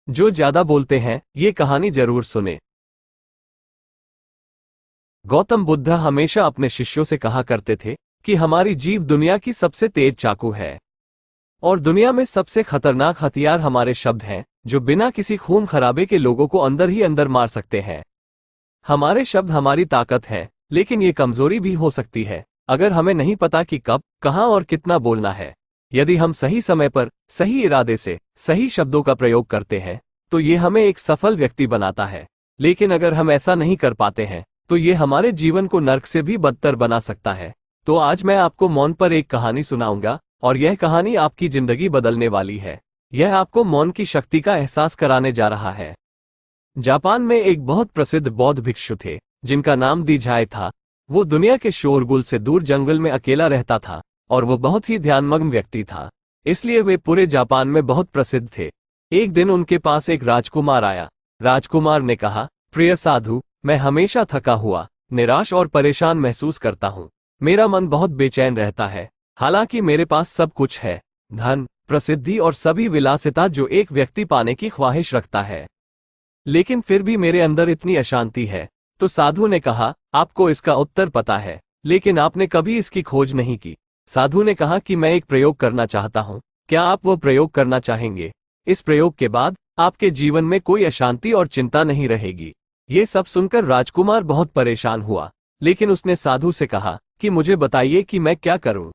जो ज्यादा बोलते हैं, ये कहानी जरूर सुने। गौतम बुद्ध हमेशा अपने शिष्यों से कहा करते थे कि हमारी जीभ दुनिया की सबसे तेज चाकू है और दुनिया में सबसे खतरनाक हथियार हमारे शब्द हैं, जो बिना किसी खून खराबे के लोगों को अंदर ही अंदर मार सकते हैं। हमारे शब्द हमारी ताकत है, लेकिन ये कमजोरी भी हो सकती है अगर हमें नहीं पता कि कब, कहां और कितना बोलना है। यदि हम सही समय पर, सही इरादे से, सही शब्दों का प्रयोग करते हैं, तो ये हमें एक सफल व्यक्ति बनाता है। लेकिन अगर हम ऐसा नहीं कर पाते हैं, तो ये हमारे जीवन को नर्क से भी बदतर बना सकता है। तो आज मैं आपको मौन पर एक कहानी सुनाऊंगा, और यह कहानी आपकी जिंदगी बदलने वाली है। यह आपको मौन की शक्ति का एहसास कराने जा रहा है। जापान में एक बहुत प्रसिद्ध बौद्ध भिक्षु थे, जिनका नाम दीझाई था। वो दुनिया के शोरगुल से दूर जंगल में अकेला रहता था, और वो बहुत ही ध्यानमग्न व्यक्ति था, इसलिए वे पूरे जापान में बहुत प्रसिद्ध थे। एक दिन उनके पास एक राजकुमार आया। राजकुमार ने कहा, प्रिय साधु, मैं हमेशा थका हुआ, निराश और परेशान महसूस करता हूँ। मेरा मन बहुत बेचैन रहता है। हालांकि मेरे पास सब कुछ है, धन, प्रसिद्धि और सभी विलासिता जो एक व्यक्ति पाने की ख्वाहिश रखता है, लेकिन फिर भी मेरे अंदर इतनी अशांति है। तो साधु ने कहा, आपको इसका उत्तर पता है, लेकिन आपने कभी इसकी खोज नहीं की। साधु ने कहा कि मैं एक प्रयोग करना चाहता हूँ, क्या आप वो प्रयोग करना चाहेंगे? इस प्रयोग के बाद आपके जीवन में कोई अशांति और चिंता नहीं रहेगी। ये सब सुनकर राजकुमार बहुत परेशान हुआ, लेकिन उसने साधु से कहा कि मुझे बताइए कि मैं क्या करूं।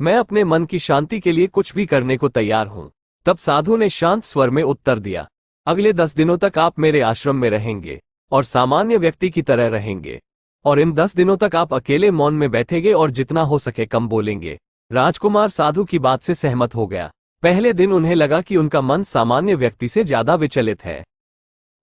मैं अपने मन की शांति के लिए कुछ भी करने को तैयार हूं। तब साधु ने शांत स्वर में उत्तर दिया, अगले 10 दिनों तक आप मेरे आश्रम में रहेंगे और सामान्य व्यक्ति की तरह रहेंगे, और इन 10 दिनों तक आप अकेले मौन में बैठेंगे और जितना हो सके कम बोलेंगे। राजकुमार साधु की बात से सहमत हो गया। पहले दिन उन्हें लगा कि उनका मन सामान्य व्यक्ति से ज्यादा विचलित है।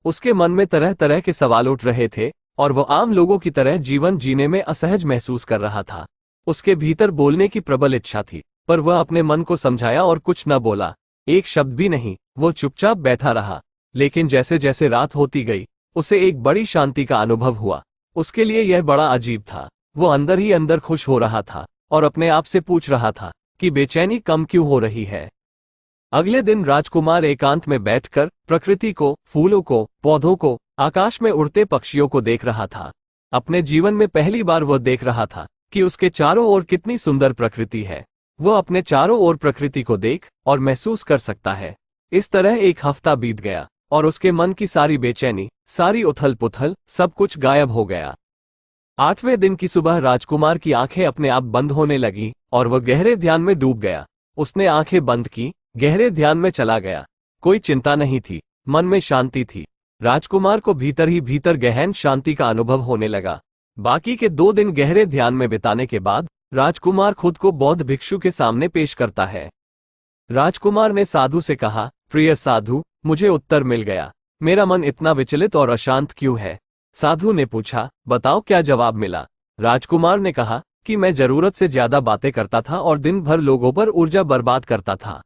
उसके मन में तरह तरह के सवाल उठ रहे थे, और वो आम लोगों की तरह जीवन जीने में असहज महसूस कर रहा था। उसके भीतर बोलने की प्रबल इच्छा थी, पर वह अपने मन को समझाया और कुछ न बोला, एक शब्द भी नहीं। वो चुपचाप बैठा रहा। लेकिन जैसे जैसे रात होती गई, उसे एक बड़ी शांति का अनुभव हुआ। उसके लिए यह बड़ा अजीब था। वो अंदर ही अंदर खुश हो रहा था और अपने आप से पूछ रहा था कि बेचैनी कम क्यों हो रही है। अगले दिन राजकुमार एकांत में बैठकर प्रकृति को, फूलों को, पौधों को, आकाश में उड़ते पक्षियों को देख रहा था। अपने जीवन में पहली बार वह देख रहा था कि उसके चारों ओर कितनी सुंदर प्रकृति है। वह अपने चारों ओर प्रकृति को देख और महसूस कर सकता है। इस तरह एक हफ्ता बीत गया और उसके मन की सारी बेचैनी, सारी उथल पुथल, सब कुछ गायब हो गया। 8वें दिन की सुबह राजकुमार की आंखें अपने आप बंद होने लगी और वह गहरे ध्यान में डूब गया। उसने आंखें बंद की, गहरे ध्यान में चला गया। कोई चिंता नहीं थी, मन में शांति थी। राजकुमार को भीतर ही भीतर गहन शांति का अनुभव होने लगा। बाकी के 2 दिन गहरे ध्यान में बिताने के बाद राजकुमार खुद को बौद्ध भिक्षु के सामने पेश करता है। राजकुमार ने साधु से कहा, प्रिय साधु, मुझे उत्तर मिल गया। मेरा मन इतना विचलित और अशांत क्यों है? साधु ने पूछा, बताओ क्या जवाब मिला? राजकुमार ने कहा कि मैं जरूरत से ज्यादा बातें करता था और दिन भर लोगों पर ऊर्जा बर्बाद करता था।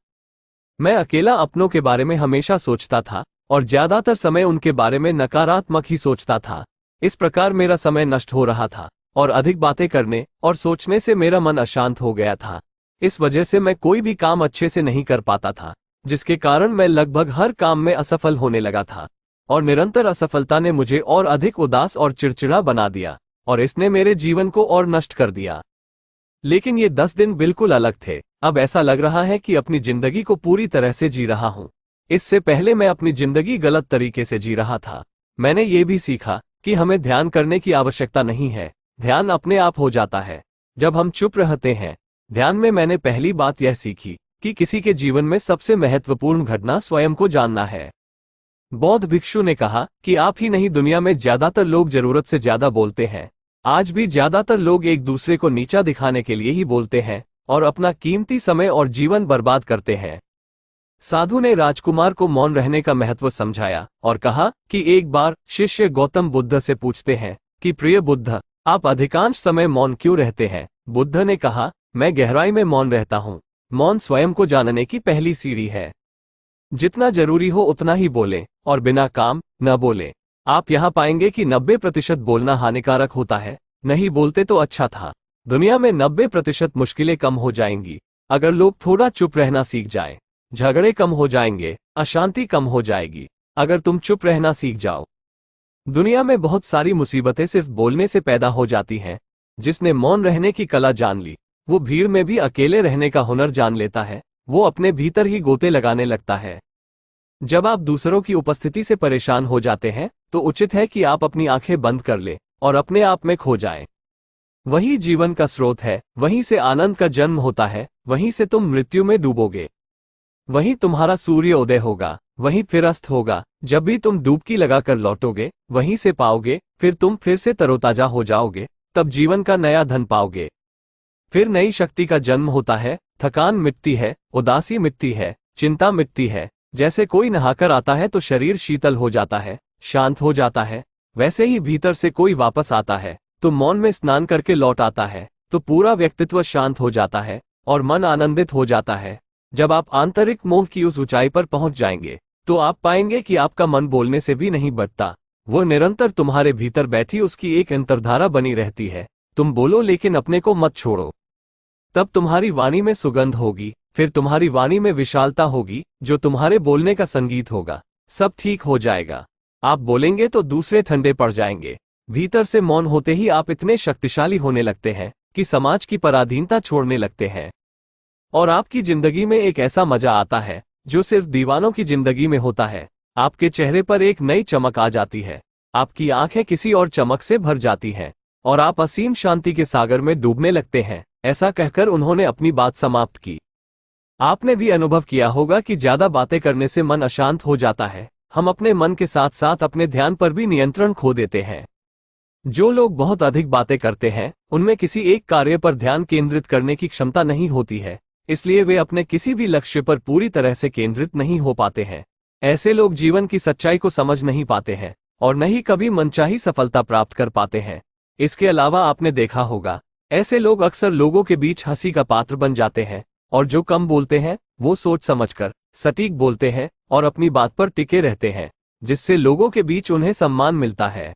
मैं अकेला अपनों के बारे में हमेशा सोचता था और ज्यादातर समय उनके बारे में नकारात्मक ही सोचता था। इस प्रकार मेरा समय नष्ट हो रहा था और अधिक बातें करने और सोचने से मेरा मन अशांत हो गया था। इस वजह से मैं कोई भी काम अच्छे से नहीं कर पाता था, जिसके कारण मैं लगभग हर काम में असफल होने लगा था। और निरंतर असफलता ने मुझे और अधिक उदास और चिड़चिड़ा बना दिया और इसने मेरे जीवन को और नष्ट कर दिया। लेकिन ये 10 दिन बिल्कुल अलग थे। अब ऐसा लग रहा है कि अपनी जिंदगी को पूरी तरह से जी रहा हूँ। इससे पहले मैं अपनी जिंदगी गलत तरीके से जी रहा था। मैंने ये भी सीखा कि हमें ध्यान करने की आवश्यकता नहीं है, ध्यान अपने आप हो जाता है जब हम चुप रहते हैं। ध्यान में मैंने पहली बात यह सीखी कि किसी के जीवन में सबसे महत्वपूर्ण घटना स्वयं को जानना है। बौद्ध भिक्षु ने कहा कि आप ही नहीं, दुनिया में ज्यादातर लोग जरूरत से ज्यादा बोलते हैं। आज भी ज्यादातर लोग एक दूसरे को नीचा दिखाने के लिए ही बोलते हैं और अपना कीमती समय और जीवन बर्बाद करते हैं। साधु ने राजकुमार को मौन रहने का महत्व समझाया और कहा कि एक बार शिष्य गौतम बुद्ध से पूछते हैं कि प्रिय बुद्ध, आप अधिकांश समय मौन क्यों रहते हैं? बुद्ध ने कहा, मैं गहराई में मौन रहता हूँ। मौन स्वयं को जानने की पहली सीढ़ी है। जितना जरूरी हो उतना ही बोलें और बिना काम न बोलें। आप यहाँ पाएंगे कि 90% बोलना हानिकारक होता है। नहीं बोलते तो अच्छा था। दुनिया में 90% मुश्किलें कम हो जाएंगी अगर लोग थोड़ा चुप रहना सीख जाएं। झगड़े कम हो जाएंगे, अशांति कम हो जाएगी अगर तुम चुप रहना सीख जाओ। दुनिया में बहुत सारी मुसीबतें सिर्फ बोलने से पैदा हो जाती हैं। जिसने मौन रहने की कला जान ली, वो भीड़ में भी अकेले रहने का हुनर जान लेता है। वो अपने भीतर ही गोते लगाने लगता है। जब आप दूसरों की उपस्थिति से परेशान हो जाते हैं तो उचित है कि आप अपनी आंखें बंद कर लें और अपने आप में खो जाएं। वही जीवन का स्रोत है, वहीं से आनंद का जन्म होता है, वहीं से तुम मृत्यु में डूबोगे। वहीं तुम्हारा सूर्य उदय होगा, वहीं फिर अस्त होगा। जब भी तुम डुबकी लगाकर लौटोगे, वहीं से पाओगे। फिर तुम फिर से तरोताजा हो जाओगे, तब जीवन का नया धन पाओगे। फिर नई शक्ति का जन्म होता है। थकान मिटती है, उदासी मिटती है, चिंता मिटती है। जैसे कोई नहाकर आता है तो शरीर शीतल हो जाता है, शांत हो जाता है, वैसे ही भीतर से कोई वापस आता है तो मौन में स्नान करके लौट आता है तो पूरा व्यक्तित्व शांत हो जाता है और मन आनंदित हो जाता है। जब आप आंतरिक मोह की उस ऊंचाई पर पहुंच जाएंगे तो आप पाएंगे कि आपका मन बोलने से भी नहीं बढ़ता। वो निरंतर तुम्हारे भीतर बैठी उसकी एक अंतर्धारा बनी रहती है। तुम बोलो लेकिन अपने को मत छोड़ो। तब तुम्हारी वाणी में सुगंध होगी, फिर तुम्हारी वाणी में विशालता होगी जो तुम्हारे बोलने का संगीत होगा। सब ठीक हो जाएगा। आप बोलेंगे तो दूसरे ठंडे पड़ जाएंगे। भीतर से मौन होते ही आप इतने शक्तिशाली होने लगते हैं कि समाज की पराधीनता छोड़ने लगते हैं और आपकी जिंदगी में एक ऐसा मजा आता है जो सिर्फ दीवानों की जिंदगी में होता है। आपके चेहरे पर एक नई चमक आ जाती है, आपकी आंखें किसी और चमक से भर जाती हैं और आप असीम शांति के सागर में डूबने लगते हैं। ऐसा कहकर उन्होंने अपनी बात समाप्त की। आपने भी अनुभव किया होगा कि ज्यादा बातें करने से मन अशांत हो जाता है। हम अपने मन के साथ साथ अपने ध्यान पर भी नियंत्रण खो देते हैं। जो लोग बहुत अधिक बातें करते हैं उनमें किसी एक कार्य पर ध्यान केंद्रित करने की क्षमता नहीं होती है, इसलिए वे अपने किसी भी लक्ष्य पर पूरी तरह से केंद्रित नहीं हो पाते हैं। ऐसे लोग जीवन की सच्चाई को समझ नहीं पाते हैं और न ही कभी मनचाही सफलता प्राप्त कर पाते हैं। इसके अलावा आपने देखा होगा, ऐसे लोग अक्सर लोगों के बीच हंसी का पात्र बन जाते हैं और जो कम बोलते हैं वो सोच समझकर सटीक बोलते हैं और अपनी बात पर टिके रहते हैं, जिससे लोगों के बीच उन्हें सम्मान मिलता है।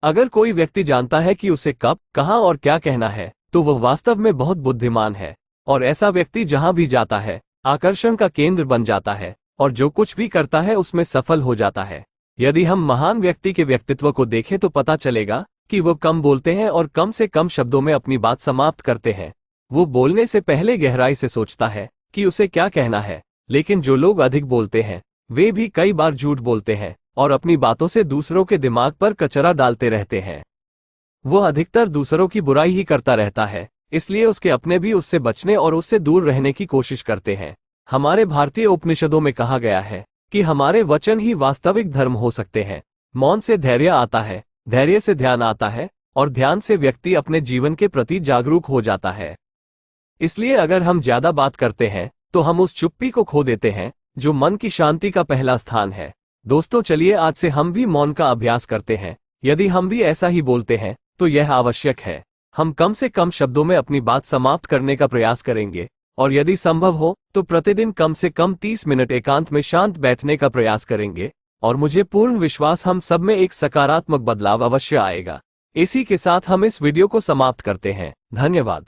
अगर कोई व्यक्ति जानता है कि उसे कब, कहां और क्या कहना है तो वह वास्तव में बहुत बुद्धिमान है और ऐसा व्यक्ति जहां भी जाता है आकर्षण का केंद्र बन जाता है और जो कुछ भी करता है उसमें सफल हो जाता है। यदि हम महान व्यक्ति के व्यक्तित्व को देखें तो पता चलेगा कि वो कम बोलते हैं और कम से कम शब्दों में अपनी बात समाप्त करते हैं। वो बोलने से पहले गहराई से सोचता है कि उसे क्या कहना है। लेकिन जो लोग अधिक बोलते हैं वे भी कई बार झूठ बोलते हैं और अपनी बातों से दूसरों के दिमाग पर कचरा डालते रहते हैं। वो अधिकतर दूसरों की बुराई ही करता रहता है, इसलिए उसके अपने भी उससे बचने और उससे दूर रहने की कोशिश करते हैं। हमारे भारतीय उपनिषदों में कहा गया है कि हमारे वचन ही वास्तविक धर्म हो सकते हैं। मौन से धैर्य आता है, धैर्य से ध्यान आता है और ध्यान से व्यक्ति अपने जीवन के प्रति जागरूक हो जाता है। इसलिए अगर हम ज्यादा बात करते हैं तो हम उस चुप्पी को खो देते हैं जो मन की शांति का पहला स्थान है। दोस्तों, चलिए आज से हम भी मौन का अभ्यास करते हैं। यदि हम भी ऐसा ही बोलते हैं तो यह आवश्यक है। हम कम से कम शब्दों में अपनी बात समाप्त करने का प्रयास करेंगे और यदि संभव हो तो प्रतिदिन कम से कम 30 मिनट एकांत में शांत बैठने का प्रयास करेंगे और मुझे पूर्ण विश्वास हम सब में एक सकारात्मक बदलाव अवश्य आएगा। इसी के साथ हम इस वीडियो को समाप्त करते हैं। धन्यवाद।